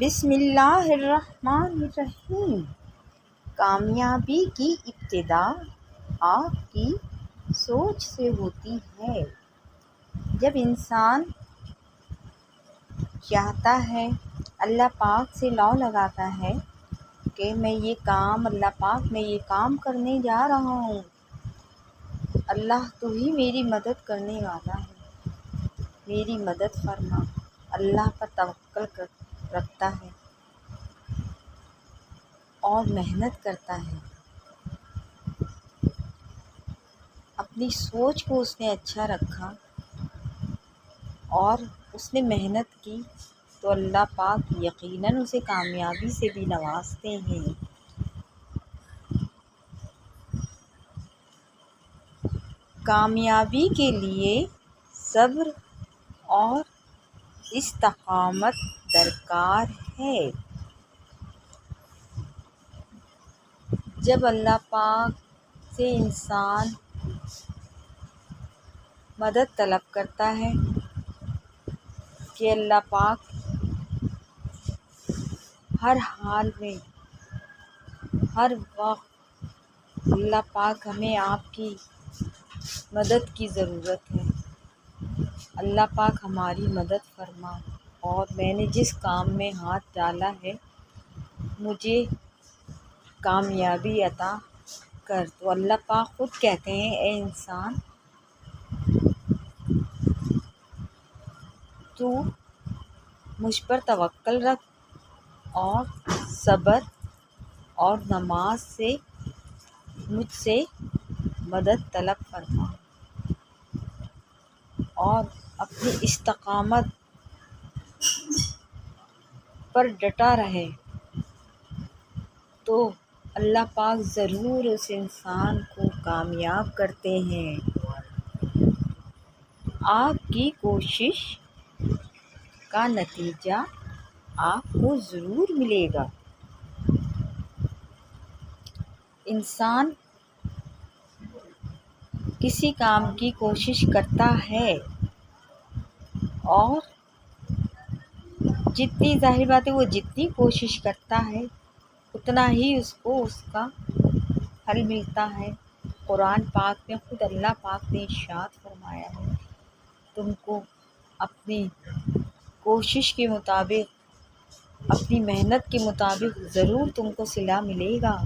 بسم اللہ الرحمن الرحیم۔ کامیابی کی ابتدا آپ کی سوچ سے ہوتی ہے۔ جب انسان چاہتا ہے، اللہ پاک سے لو لگاتا ہے کہ اللہ پاک میں یہ کام کرنے جا رہا ہوں، اللہ تو ہی میری مدد کرنے والا ہے، میری مدد فرما۔ اللہ پر توکل رکھتا ہے اور محنت کرتا ہے، اپنی سوچ کو اس نے اچھا رکھا اور اس نے محنت کی تو اللہ پاک یقیناً اسے کامیابی سے بھی نوازتے ہیں۔ کامیابی کے لیے صبر اور استقامت درکار ہے۔ جب اللہ پاک سے انسان مدد طلب کرتا ہے کہ اللہ پاک ہر حال میں، ہر وقت اللہ پاک ہمیں آپ کی مدد کی ضرورت ہے، اللہ پاک ہماری مدد فرما اور میں نے جس کام میں ہاتھ ڈالا ہے مجھے کامیابی عطا کر۔ تو اللہ پاک خود کہتے ہیں، اے انسان، تو مجھ پر توکل رکھ اور صبر اور نماز سے مجھ سے مدد طلب فرما اور اپنی استقامت پر ڈٹا رہے تو اللہ پاک ضرور اس انسان کو کامیاب کرتے ہیں۔ آپ کی کوشش کا نتیجہ آپ کو ضرور ملے گا۔ انسان کسی کام کی کوشش کرتا ہے اور ظاہر بات ہے وہ جتنی کوشش کرتا ہے اتنا ہی اس کو اس کا حل ملتا ہے۔ قرآن پاک میں خود اللہ پاک نے ارشاد فرمایا ہے، تم کو اپنی کوشش کے مطابق، اپنی محنت کے مطابق ضرور تم کو صلہ ملے گا۔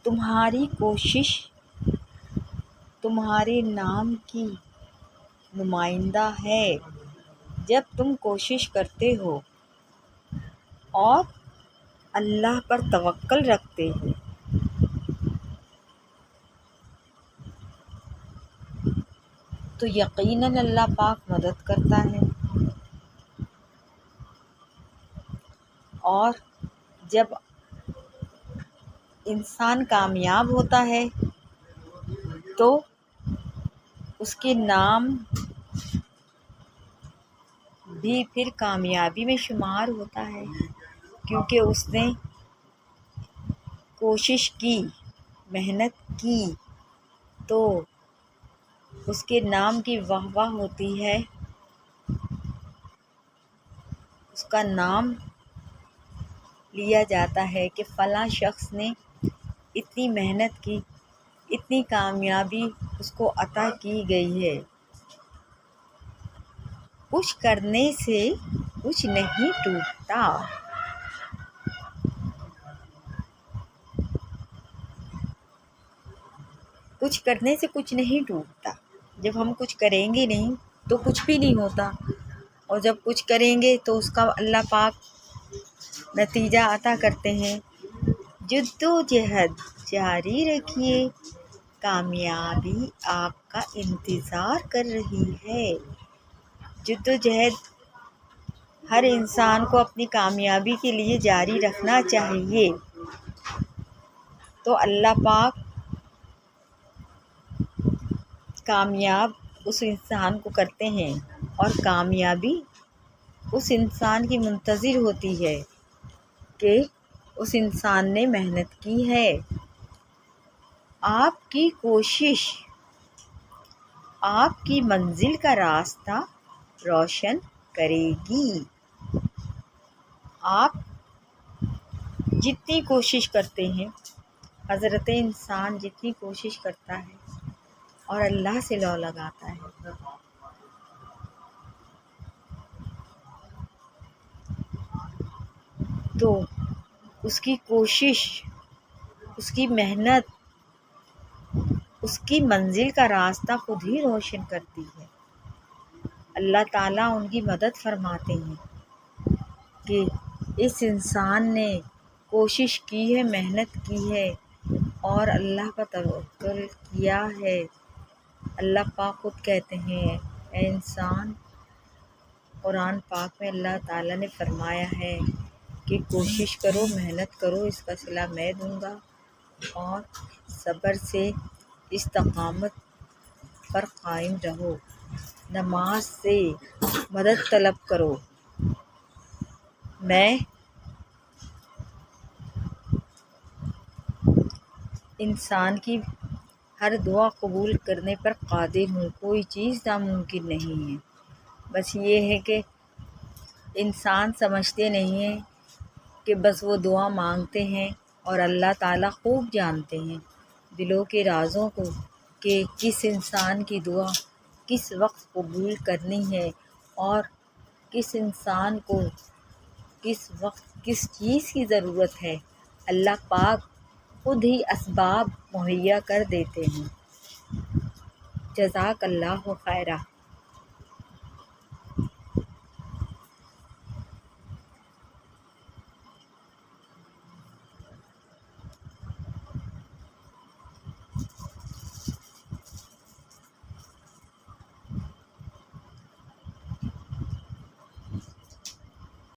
تمہاری کوشش تمہارے نام کی نمائندہ ہے۔ جب تم کوشش کرتے ہو اور اللہ پر توکل رکھتے ہو تو یقیناً اللہ پاک مدد کرتا ہے، اور جب انسان کامیاب ہوتا ہے تو اس کے نام بھی پھر کامیابی میں شمار ہوتا ہے، کیونکہ اس نے کوشش کی، محنت کی تو اس کے نام کی واہ واہ ہوتی ہے، اس کا نام لیا جاتا ہے کہ فلاں شخص نے اتنی محنت کی، اتنی کامیابی اس کو عطا کی گئی ہے۔ کچھ کرنے سے کچھ نہیں ٹوٹتا، کچھ کرنے سے کچھ نہیں ٹوٹتا۔ جب ہم کچھ کریں گے نہیں تو کچھ بھی نہیں ہوتا، اور جب کچھ کریں گے تو اس کا اللہ پاک نتیجہ عطا کرتے ہیں۔ جدوجہد جاری رکھیے، کامیابی آپ کا انتظار کر رہی ہے۔ جدوجہد ہر انسان کو اپنی کامیابی کے لیے جاری رکھنا چاہیے، تو اللہ پاک کامیاب اس انسان کو کرتے ہیں، اور کامیابی اس انسان کی منتظر ہوتی ہے کہ اس انسان نے محنت کی ہے۔ آپ کی کوشش آپ کی منزل کا راستہ روشن کرے گی۔ آپ جتنی کوشش کرتے ہیں، حضرت انسان جتنی کوشش کرتا ہے اور اللہ سے لو لگاتا ہے، تو اس کی کوشش، اس کی محنت، اس کی منزل کا راستہ خود ہی روشن کرتی ہے۔ اللہ تعالیٰ ان کی مدد فرماتے ہیں کہ اس انسان نے کوشش کی ہے، محنت کی ہے اور اللہ کا توکل کیا ہے۔ اللہ پاک خود کہتے ہیں، اے انسان، قرآن پاک میں اللہ تعالیٰ نے فرمایا ہے کہ کوشش کرو، محنت کرو، اس کا صلہ میں دوں گا، اور صبر سے استقامت پر قائم رہو، نماز سے مدد طلب کرو۔ میں انسان کی ہر دعا قبول کرنے پر قادر ہوں، کوئی چیز ناممکن نہیں ہے۔ بس یہ ہے کہ انسان سمجھتے نہیں ہیں کہ بس وہ دعا مانگتے ہیں، اور اللہ تعالیٰ خوب جانتے ہیں دلوں کے رازوں کو، کہ کس انسان کی دعا کس وقت قبول کرنی ہے، اور کس انسان کو کس وقت کس چیز کی ضرورت ہے۔ اللہ پاک خود ہی اسباب مہیا کر دیتے ہیں۔ جزاک اللہ خیرہ۔